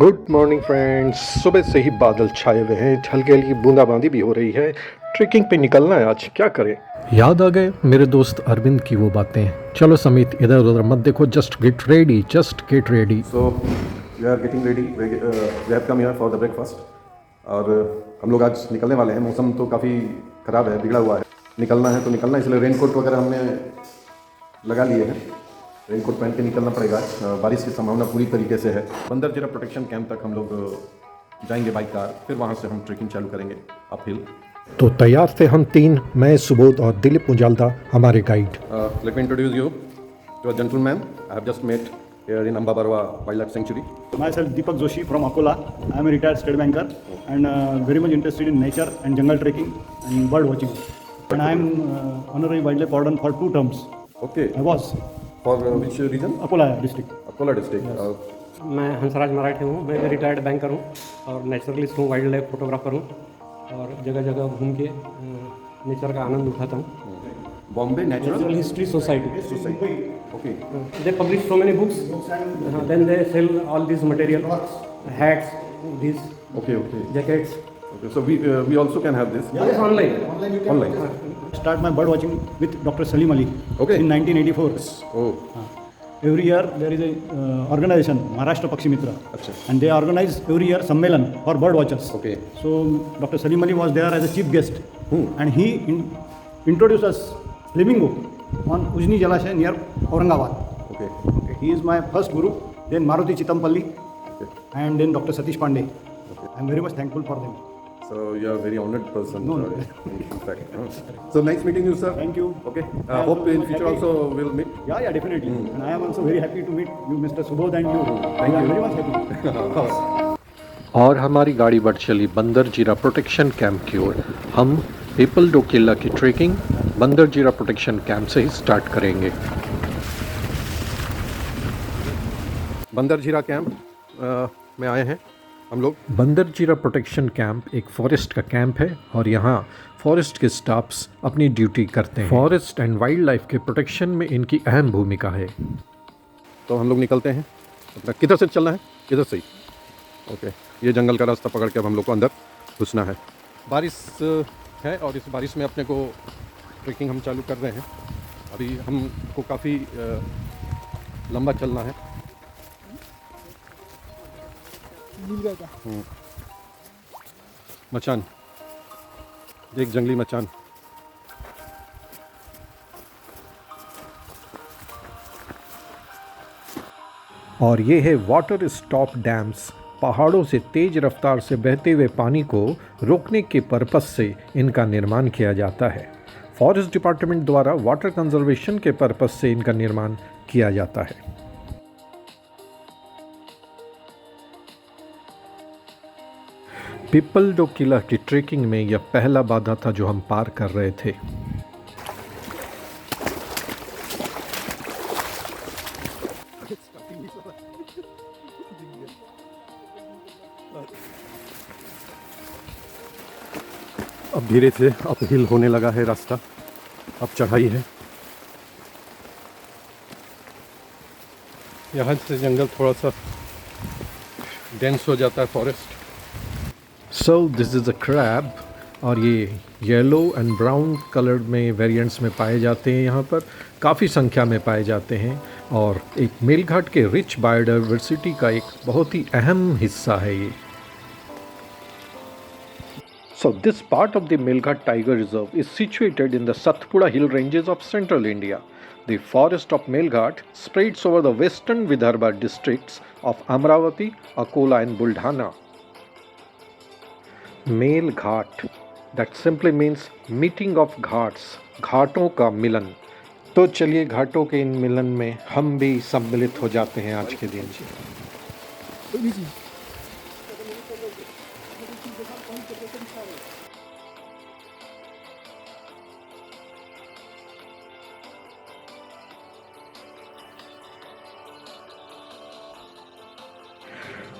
Good morning friends. सुबह से ही बादल छाए हुए हैं, हल्की हल्की बूंदाबांदी भी हो रही है। ट्रेकिंग पे निकलना है आज, क्या करें। याद आ गए मेरे दोस्त अरविंद की वो बातें। चलो समीत, इधर उधर मत देखो, just get ready, just get ready. So we are getting ready. We have come here for the breakfast. और हम लोग आज निकलने वाले हैं। मौसम तो काफ़ी ख़राब है, बिगड़ा हुआ है। निकलना है तो निकलना है, इसलिए रेनकोट वगैरह हमने लगा लिए हैं। रेनकोट पहन के निकलना पड़ेगा। बारिश की संभावना पूरी तरीके से है। बंदरजीरा प्रोटेक्शन कैंप तक हम लोग जाएंगे बाइक कार, फिर वहाँ से हम ट्रेकिंग चालू करेंगे अप हिल। तो तैयार थे हम तीन, मैं, सुबोध और दिलीप मुजालदा हमारे guide. Let me introduce you to a gentleman I have just met here in Amba Barwa Wildlife Sanctuary. Myself Deepak Joshi from Akola. I am a retired state banker and very much interested in nature and jungle trekking and bird watching. And I am honorary wildlife warden for 2 terms. Okay. I was For which region? Akola district. Akola district. मैं हंसराज मराठे हूँ। मैं retired banker हूँ और naturalist हूँ, wild life photographer हूँ और जगह जगह घूम के नेचर का आनंद उठाता हूँ। Bombay natural Natural history society, Society. Okay. they publish so many books, then they sell all this material, hats, these Okay. Okay. jackets. Okay. So we also can have this. Yes, online. Online. Start my bird watching with Dr. Salim Ali Okay. in 1984. Oh. Every year there is a organization, Maharashtra Pakshi Mitra, अच्छा. and they organize every year Sammelan for bird watchers. Okay. So Dr. Salim Ali was there as a chief guest, and he introduced us flamingo on Ujni Jalashay near Aurangabad. Okay. Okay. He is my first guru, then Maruti Chitampalli, Okay. and then Dr. Satish Pandey. I am very much thankful for them. So you are a very honored person. No. In fact. So nice meeting you, sir. Thank you. Okay. Hope in future happy. also we'll meet. Yeah, definitely. And I am also very happy to meet you, Mr. Subodh, and you. Thank I am you. very much happy. और हमारी गाड़ी बढ़ चली बंदरजीरा protection camp की ओर। हम people डोकिला की trekking बंदरजीरा protection camp से ही start करेंगे। बंदरजीरा कैंप में आए हैं हम लोग। बंदरजीरा प्रोटेक्शन कैंप एक फॉरेस्ट का कैंप है और यहाँ फॉरेस्ट के स्टाफ्स अपनी ड्यूटी करते हैं। फॉरेस्ट एंड वाइल्ड लाइफ के प्रोटेक्शन में इनकी अहम भूमिका है। तो हम लोग निकलते हैं। अपना किधर से चलना है? इधर से ही। ओके। ये जंगल का रास्ता पकड़ के अब हम लोग को अंदर घुसना है। बारिश है और इस बारिश में अपने को ट्रेकिंग हम चालू कर रहे हैं। अभी हमको काफ़ी लंबा चलना है। मचान, एक जंगली मचान। और ये है वाटर स्टॉप डैम्स। पहाड़ों से तेज रफ्तार से बहते हुए पानी को रोकने के पर्पस से इनका निर्माण किया जाता है। फॉरेस्ट डिपार्टमेंट द्वारा वाटर कंजर्वेशन के पर्पस से इनका निर्माण किया जाता है। पीपल डोकिला की ट्रेकिंग में यह पहला बाधा था जो हम पार कर रहे थे। अब धीरे से अप हिल होने लगा है रास्ता। अब चढ़ाई है। यहाँ से जंगल थोड़ा सा डेंस हो जाता है, forest. So this is a crab और ये येलो एंड ब्राउन कलर्ड में वेरिएंट्स में पाए जाते हैं। यहाँ पर काफ़ी संख्या में पाए जाते हैं और एक मेलघाट के रिच बायोडाइवर्सिटी का एक बहुत ही अहम हिस्सा है ये। So this part of the Melghat Tiger Reserve is situated in the Satpura hill ranges of central India. The forest of Melghat spreads over the western Vidarbha districts of Amravati, Akola and Buldhana. Melghat, that simply means meeting of ghats, घाटों का मिलन। तो चलिए घाटों के इन मिलन में हम भी सम्मिलित हो जाते हैं आज के दिन।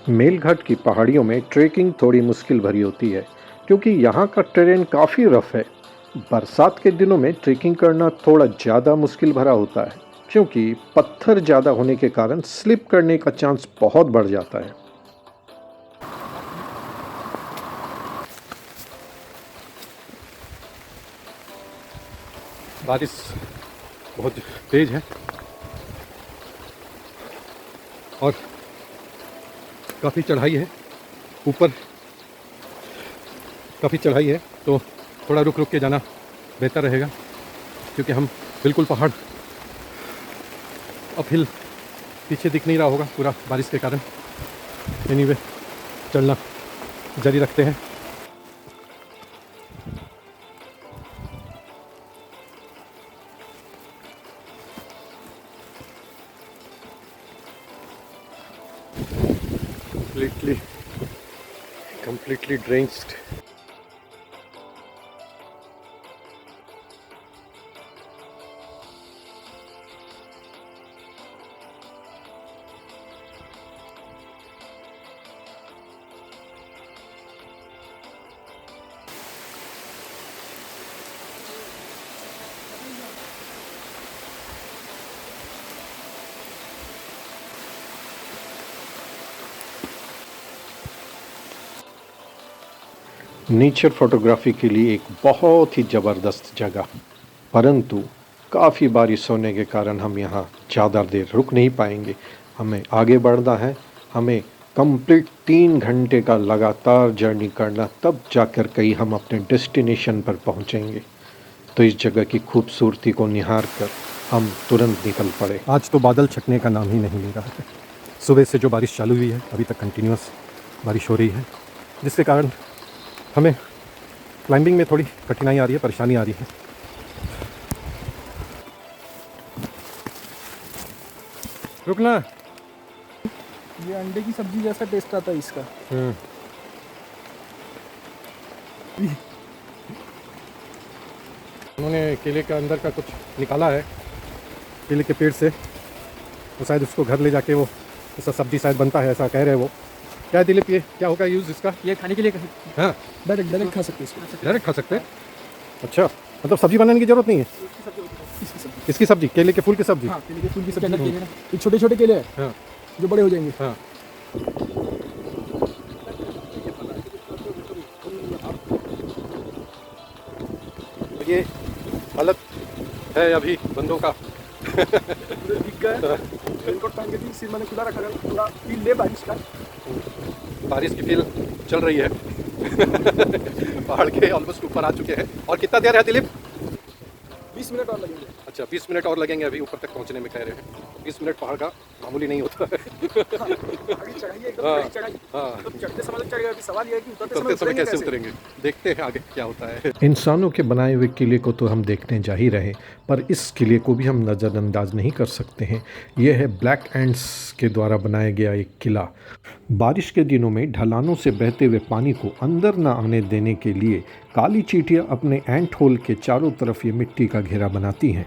मेलघाट की पहाड़ियों में ट्रेकिंग थोड़ी मुश्किल भरी होती है क्योंकि यहाँ का टेरेन काफ़ी रफ है। बरसात के दिनों में ट्रेकिंग करना थोड़ा ज़्यादा मुश्किल भरा होता है क्योंकि पत्थर ज़्यादा होने के कारण स्लिप करने का चांस बहुत बढ़ जाता है। बारिश बहुत तेज़ है और काफ़ी चढ़ाई है, ऊपर काफ़ी चढ़ाई है, तो थोड़ा रुक रुक के जाना बेहतर रहेगा क्योंकि हम बिल्कुल पहाड़ अपहिल पीछे दिख नहीं रहा होगा पूरा बारिश के कारण। एनीवे चलना जारी रखते हैं। completely drenched. नेचर फोटोग्राफी के लिए एक बहुत ही ज़बरदस्त जगह, परंतु काफ़ी बारिश होने के कारण हम यहाँ ज़्यादा देर रुक नहीं पाएंगे। हमें आगे बढ़ना है, हमें कंप्लीट 3 घंटे का लगातार जर्नी करना, तब जाकर कहीं हम अपने डेस्टिनेशन पर पहुँचेंगे। तो इस जगह की खूबसूरती को निहार कर हम तुरंत निकल पड़े। आज तो बादल छटने का नाम ही नहीं ले रहा है। सुबह से जो बारिश चालू हुई है अभी तक कंटिन्यूस बारिश हो रही है, जिसके कारण हमें क्लाइंबिंग में थोड़ी कठिनाई आ रही है, परेशानी आ रही है। रुकना। ये अंडे की सब्जी जैसा टेस्ट आता है इसका। उन्होंने केले के अंदर का कुछ निकाला है केले के पेड़ से, तो शायद उसको घर ले जाके वो ऐसा सब्जी शायद बनता है, ऐसा कह रहे हैं वो। क्या दिलीप, ये क्या होगा यूज़ इसका? ये खाने के लिए हाँ, डायरेक्ट खा सकते हैं इसको। डायरेक्ट खा सकते हैं? अच्छा, मतलब सब्जी बनाने की ज़रूरत नहीं है? इसकी सब्जी, केले के फूल की सब्जी? हाँ, केले के फूल की सब्जी। ये छोटे छोटे केले हैं, हाँ, जो बड़े हो जाएंगे। हाँ। ये हालत है अभी बंदों का। दिख गया रेनकोट पहन के भी सिर मैंने खुला रखा है, पूरा फील ले बारिश का। बारिश की फील चल रही है। पहाड़ के ऑलमोस्ट ऊपर आ चुके हैं। और कितना देर है दिलीप? 20 मिनट और लगेंगे। अच्छा, 20 मिनट और लगेंगे अभी ऊपर तक पहुंचने में, कह रहे हैं। 20 मिनट पहाड़ का मामूली नहीं होता है। आगे चढ़ाई है, एकदम बड़ी चढ़ाई। हाँ। तो चढ़ते समय चढ़ गया, अभी सवाल ये है कि उतरते समय कैसे उतरेंगे, देखते हैं आगे क्या होता है। इंसानों के बनाए हुए किले को तो हम देखने जा ही रहे, पर इस किले को भी हम नज़रअंदाज नहीं कर सकते हैं। यह है ब्लैक एंट्स के द्वारा बनाया गया एक किला। बारिश के दिनों में ढलानों से बहते हुए पानी को अंदर न आने देने के लिए काली चींटियां अपने एंट होल के चारों तरफ ये मिट्टी का घेरा बनाती हैं।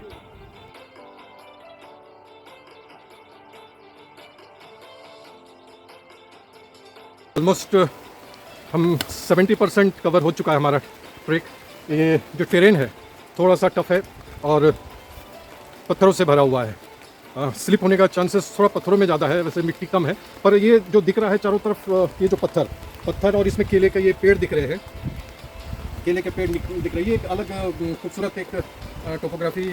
ऑलमोस्ट हम 70% कवर हो चुका है हमारा ट्रैक। ये जो टेरेन है थोड़ा सा टफ है और पत्थरों से भरा हुआ है। स्लिप होने का चांसेस थोड़ा पत्थरों में ज़्यादा है, वैसे मिट्टी कम है। पर ये जो दिख रहा है चारों तरफ, ये जो पत्थर और इसमें केले के ये पेड़ दिख रहे हैं, केले के पेड़ दिख रही है। एक अलग खूबसूरत एक टोपोग्राफी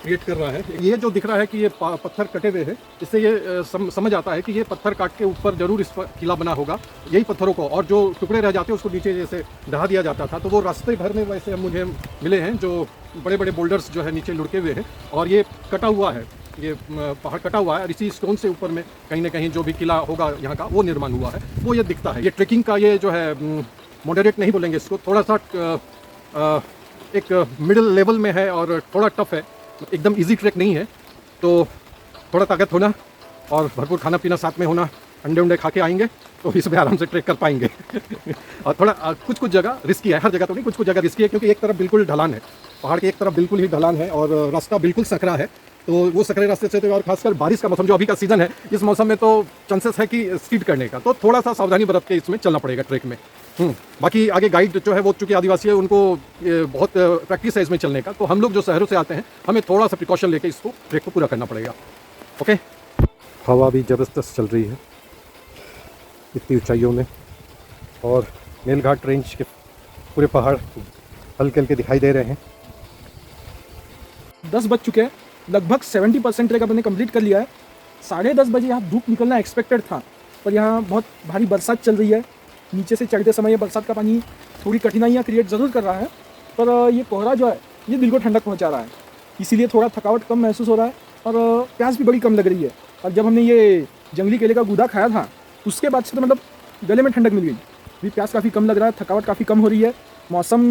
क्रिएट कर रहा है। ये जो दिख रहा है कि ये पत्थर कटे हुए हैं, इससे ये समझ आता है कि ये पत्थर काट के ऊपर ज़रूर इस पर किला बना होगा। यही पत्थरों को, और जो टुकड़े रह जाते हैं उसको नीचे जैसे ढहा दिया जाता था, तो वो रास्ते भर में वैसे मुझे मिले हैं जो बड़े बड़े बोल्डर्स जो है नीचे लुढ़के हुए हैं, और ये कटा हुआ है, ये पहाड़ कटा हुआ है और इसी स्टोन से ऊपर में कहीं ना कहीं जो भी किला होगा यहाँ का वो निर्माण हुआ है, वो ये दिखता है। ये ट्रेकिंग का ये जो है मॉडरेट नहीं बोलेंगे इसको, थोड़ा सा एक मिडिल लेवल में है और थोड़ा टफ है, एकदम इजी ट्रैक नहीं है। तो थोड़ा ताकत होना और भरपूर खाना पीना साथ में होना, अंडे खा के आएंगे तो इसमें आराम से ट्रैक कर पाएंगे। और थोड़ा कुछ जगह रिस्की है, हर जगह तो नहीं, कुछ जगह रिस्की है, क्योंकि एक तरफ बिल्कुल ढलान है, पहाड़ की एक तरफ बिल्कुल ही ढलान है और रास्ता बिल्कुल सकरा है। तो वो सकरे रास्ते से, तो और खासकर बारिश का मौसम जो अभी का सीज़न है, इस मौसम में तो चांसेस है कि स्कीड करने का, तो थोड़ा सा सावधानी बरत के इसमें चलना पड़ेगा ट्रैक में। बाकी आगे गाइड जो है वो चूँकि आदिवासी है, उनको बहुत प्रैक्टिस है इसमें चलने का, तो हम लोग जो शहरों से आते हैं हमें थोड़ा सा प्रिकॉशन लेके इसको ट्रैक को पूरा करना पड़ेगा। ओके, हवा भी ज़बरदस्त चल रही है इतनी ऊंचाइयों में, और मेलघाट रेंज के पूरे पहाड़ हल्के हल्के दिखाई दे रहे हैं। 10 बज चुके हैं, लगभग 70% ट्रैक अपने कंप्लीट कर लिया है। 10:30 बजे यहाँ धूप निकलना एक्सपेक्टेड था, पर यहाँ बहुत भारी बरसात चल रही है। नीचे से चढ़ते समय ये बरसात का पानी थोड़ी कठिनाइयाँ क्रिएट ज़रूर कर रहा है, पर ये कोहरा जो है ये दिल को ठंडक पहुँचा रहा है, इसीलिए थोड़ा थकावट कम महसूस हो रहा है और प्यास भी बड़ी कम लग रही है। और जब हमने ये जंगली केले का गूदा खाया था उसके बाद से तो मतलब गले में ठंडक मिल गई। अभी प्यास काफ़ी कम लग रहा है, थकावट काफ़ी कम हो रही है। मौसम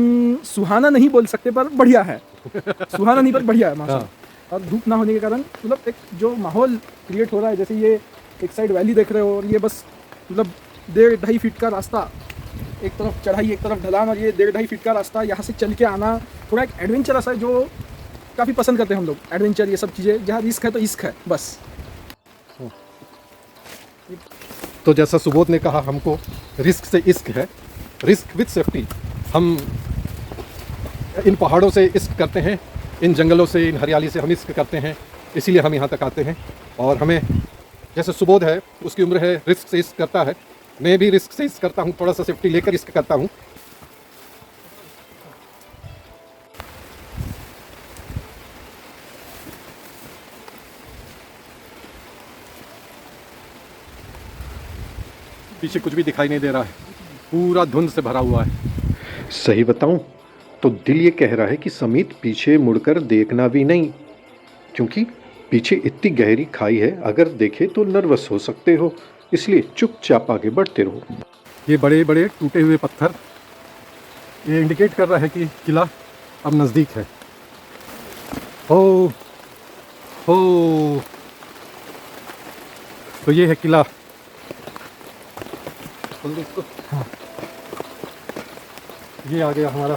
सुहाना नहीं बोल सकते पर बढ़िया है, सुहाना नहीं पर बढ़िया है मौसम। और धूप ना होने के कारण मतलब एक जो माहौल क्रिएट हो रहा है, जैसे ये एक साइड वैली देख रहे हो और ये बस मतलब 1.5-2 फीट का रास्ता, एक तरफ चढ़ाई एक तरफ ढलान, और ये 1.5-2 फीट का रास्ता यहाँ से चल के आना थोड़ा एक एडवेंचरस है, जो काफ़ी पसंद करते हैं हम लोग। एडवेंचर ये सब चीज़ें, जहाँ रिस्क है तो इश्क है बस। तो जैसा सुबोध ने कहा, हमको रिस्क से इश्क है, रिस्क विद सेफ्टी। हम इन पहाड़ों से इश्क करते हैं, इन जंगलों से, इन हरियाली से हम इश्क करते हैं, इसीलिए हम यहाँ तक आते हैं। और हमें जैसे सुबोध है, उसकी उम्र है, रिस्क से इश्क करता है, मैं भी रिस्क से इश्क करता हूँ, थोड़ा सा सेफ्टी लेकर इश्क करता हूँ। पीछे कुछ भी दिखाई नहीं दे रहा है, पूरा धुंध से भरा हुआ है। सही बताऊं तो दिल ये कह रहा है कि समीत पीछे मुड़कर देखना भी नहीं, क्योंकि पीछे इतनी गहरी खाई है, अगर देखे तो नर्वस हो सकते हो, इसलिए चुपचाप आगे बढ़ते रहो। ये बड़े बड़े टूटे हुए पत्थर ये इंडिकेट कर रहा है कि किला अब नज़दीक है। हो तो ये है किला। हाँ, ये आ गया हमारा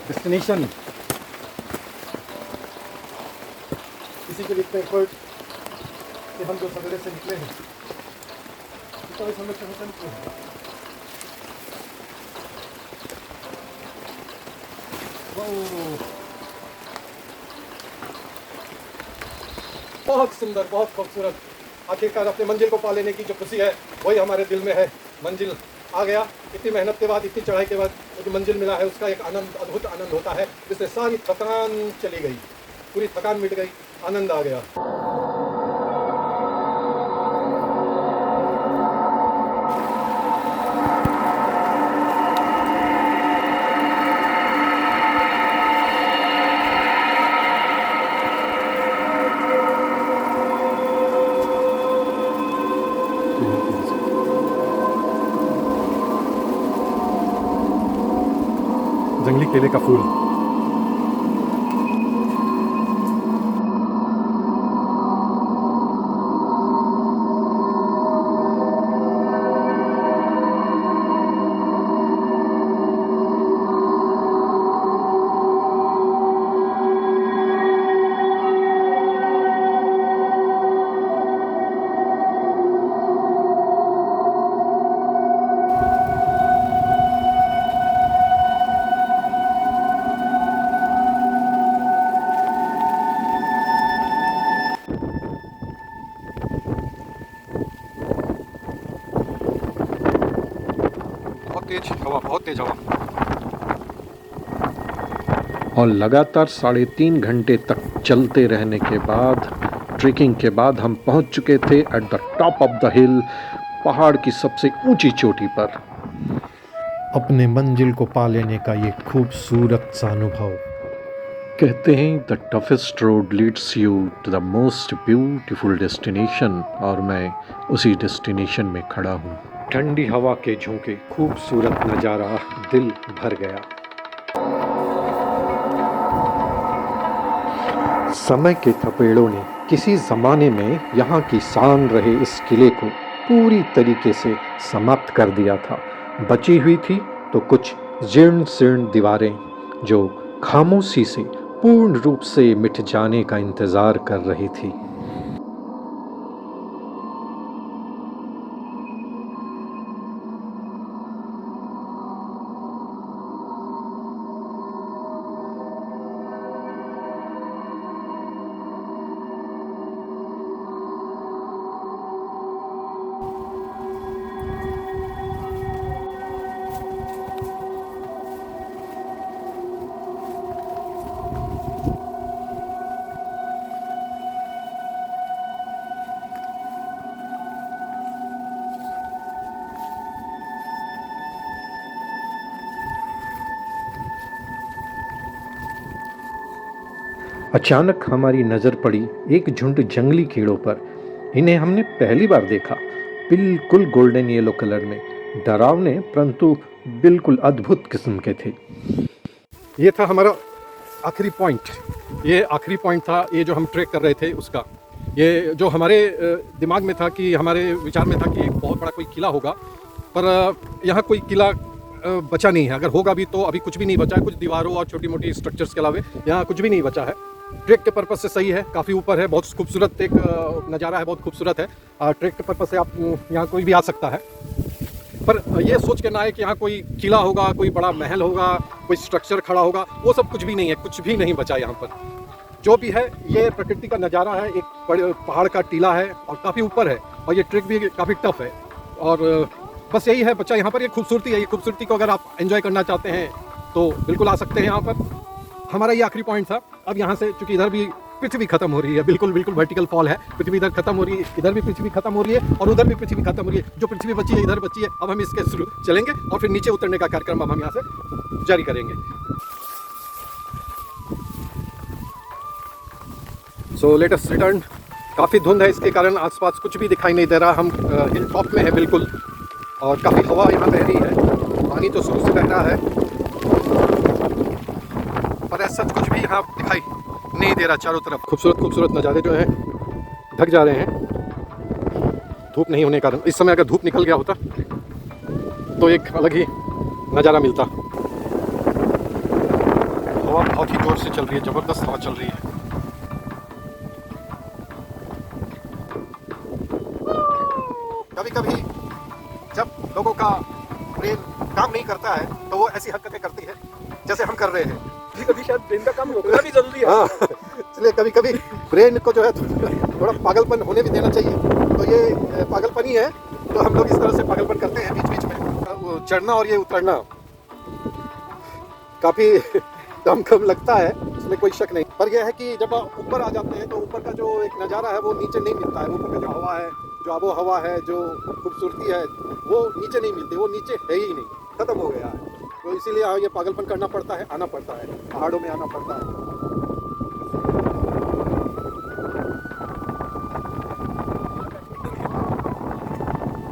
डेस्टिनेशन। इसी के लिखते हैं कि हम जो सवेरे से निकले हैं, तो इस हम लोग कहीं से निकले हैं। बहुत सुंदर, बहुत खूबसूरत। आखिरकार अपने मंजिल को पा लेने की जो खुशी है वही हमारे दिल में है। मंजिल आ गया, इतनी मेहनत के बाद, इतनी चढ़ाई के बाद जो मंजिल मिला है उसका एक आनंद, अद्भुत आनंद होता है, जिससे सारी थकान चली गई, पूरी थकान मिट गई, आनंद आ गया। जंगली केले का फूल। बहुत तेज हवा। और लगातार 3.5 घंटे तक चलते रहने के बाद, ट्रेकिंग के बाद हम पहुंच चुके थे at the top of the हिल, पहाड़ की सबसे ऊंची चोटी पर। अपने मंजिल को पा लेने का ये खूबसूरत सा अनुभव। कहते हैं the toughest road leads you to the most beautiful destination, और मैं उसी डेस्टिनेशन में खड़ा हूँ। ठंडी हवा के झोंके, खूबसूरत नज़ारा, दिल भर गया। समय के थपेड़ों ने किसी ज़माने में यहाँ की शान रहे इस किले को पूरी तरीके से समाप्त कर दिया था। बची हुई थी तो कुछ जीर्ण शीर्ण दीवारें, जो खामोशी से पूर्ण रूप से मिट जाने का इंतज़ार कर रही थी। अचानक हमारी नज़र पड़ी एक झुंड जंगली कीड़ों पर। इन्हें हमने पहली बार देखा। बिल्कुल गोल्डन येलो कलर में, डरावने परंतु बिल्कुल अद्भुत किस्म के थे। ये था हमारा आखिरी पॉइंट। ये आखिरी पॉइंट था, ये जो हम ट्रैक कर रहे थे उसका। ये जो हमारे दिमाग में था, कि हमारे विचार में था कि एक बहुत बड़ा कोई किला होगा, पर यहाँ कोई किला बचा नहीं है। अगर होगा भी तो अभी कुछ भी नहीं बचा है, कुछ दीवारों और छोटी मोटी स्ट्रक्चर्स के अलावा यहाँ कुछ भी नहीं बचा है। ट्रैक के पर्पज़ से सही है, काफ़ी ऊपर है, बहुत खूबसूरत एक नज़ारा है, बहुत खूबसूरत है। ट्रैक के पर्पज़ से आप यहाँ कोई भी आ सकता है, पर ये सोच के ना है कि यहाँ कोई किला होगा, कोई बड़ा महल होगा, कोई स्ट्रक्चर खड़ा होगा, वो सब कुछ भी नहीं है, कुछ भी नहीं बचा यहाँ पर। जो भी है ये प्रकृति का नज़ारा है, एक बड़े पहाड़ का टीला है और काफ़ी ऊपर है, और ये ट्रैक भी काफ़ी टफ है। और बस यही है बच्चा, यहाँ पर ये खूबसूरती है। ये खूबसूरती को अगर आप एंजॉय करना चाहते हैं तो बिल्कुल आ सकते हैं यहाँ पर। हमारा ये आखिरी पॉइंट था। अब यहाँ से चूँकि इधर भी पृथ्वी खत्म हो रही है, बिल्कुल बिल्कुल वर्टिकल फॉल है, पृथ्वी इधर खत्म हो रही है, इधर भी पृथ्वी खत्म हो रही है और उधर भी पृथ्वी खत्म हो रही है। जो पृथ्वी बची है इधर बची है। अब हम इसके शुरू चलेंगे और फिर नीचे उतरने का कार्यक्रम अब हम यहाँ से जारी करेंगे। So let us return. काफ़ी धुंध है, इसके कारण आसपास कुछ भी दिखाई नहीं दे रहा। हम हिल टॉप में है बिल्कुल, और काफ़ी हवा यहाँ बह रही है, पानी तो शुरू से बह रहा है, पर ऐसा कुछ भी यहाँ दिखाई नहीं दे रहा। चारों तरफ खूबसूरत खूबसूरत नज़ारे जो हैं ढक जा रहे हैं धूप नहीं होने के कारण। इस समय अगर धूप निकल गया होता तो एक अलग ही नज़ारा मिलता। हवा बहुत ही जोर से चल रही है, ज़बरदस्त हवा चल रही है। कभी कभी जब लोगों का ब्रेन काम नहीं करता है तो वो ऐसी हरकतें करती है जैसे हम कर रहे हैं। कभी शायद ब्रेन का काम रोकना भी जरूरी है। हाँ, इसलिए कभी कभी ब्रेन को जो है थोड़ा पागलपन होने भी देना चाहिए। तो ये पागलपन ही है, तो हम लोग इस तरह से पागलपन करते हैं बीच बीच में। वो चढ़ना और ये उतरना काफ़ी कम लगता है, इसमें कोई शक नहीं। पर यह है कि जब आप ऊपर आ जाते हैं तो ऊपर का जो एक नज़ारा है वो नीचे नहीं मिलता है। ऊपर का जो हवा है, जो आबो हवा है, जो खूबसूरती है, वो नीचे नहीं मिलती, वो नीचे है ही नहीं, ख़त्म हो गया है। तो इसीलिए ये पागलपन करना पड़ता है, आना पड़ता है, पहाड़ों में आना पड़ता है।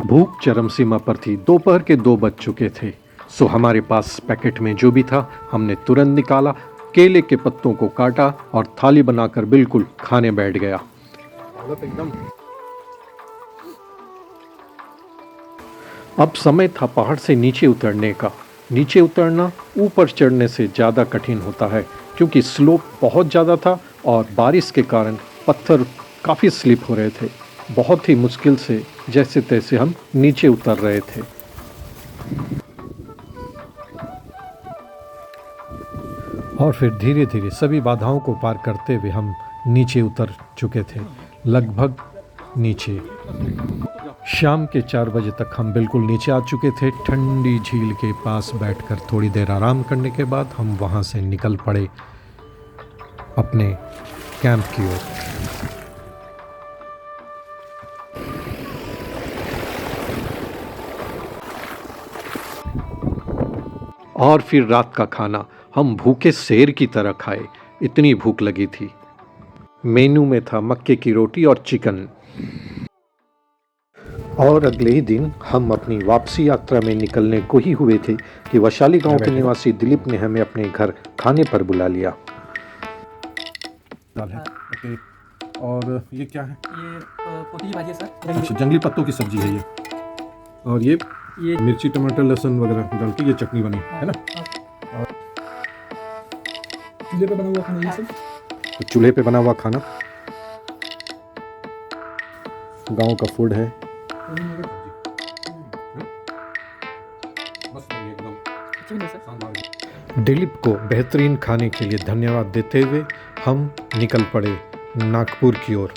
भूख चरम सीमा पर थी। दोपहर के 2 बज चुके थे। सो हमारे पास पैकेट में जो भी था हमने तुरंत निकाला, केले के पत्तों को काटा और थाली बनाकर बिल्कुल खाने बैठ गया। हालत एकदम। अब समय था पहाड़ से नीचे उतरने का। नीचे उतरना ऊपर चढ़ने से ज़्यादा कठिन होता है, क्योंकि स्लोप बहुत ज़्यादा था और बारिश के कारण पत्थर काफ़ी स्लिप हो रहे थे। बहुत ही मुश्किल से जैसे तैसे हम नीचे उतर रहे थे। और फिर धीरे धीरे सभी बाधाओं को पार करते हुए हम नीचे उतर चुके थे, लगभग नीचे। शाम के 4 बजे तक हम बिल्कुल नीचे आ चुके थे। ठंडी झील के पास बैठकर थोड़ी देर आराम करने के बाद हम वहाँ से निकल पड़े अपने कैंप की ओर। और फिर रात का खाना हम भूखे शेर की तरह खाए, इतनी भूख लगी थी। मेनू में था मक्के की रोटी और चिकन। और अगले ही दिन हम अपनी वापसी यात्रा में निकलने को ही हुए थे कि वैशाली गांव के निवासी दिलीप ने हमें अपने घर खाने पर बुला लिया। दाल है, ओके। और ये क्या है? ये पोती की भाजी है सर। अच्छा, जंगली पत्तों की सब्जी है ये। और ये मिर्ची टमाटर लहसुन वगैरह डाल के ये चटनी बनी है ना। चूल्हे पे बना हुआ खाना ये सब। तो चूल्हे पे बना हुआ खाना, गांव का फूड है। दिलीप को बेहतरीन खाने के लिए धन्यवाद देते हुए हम निकल पड़े नागपुर की ओर।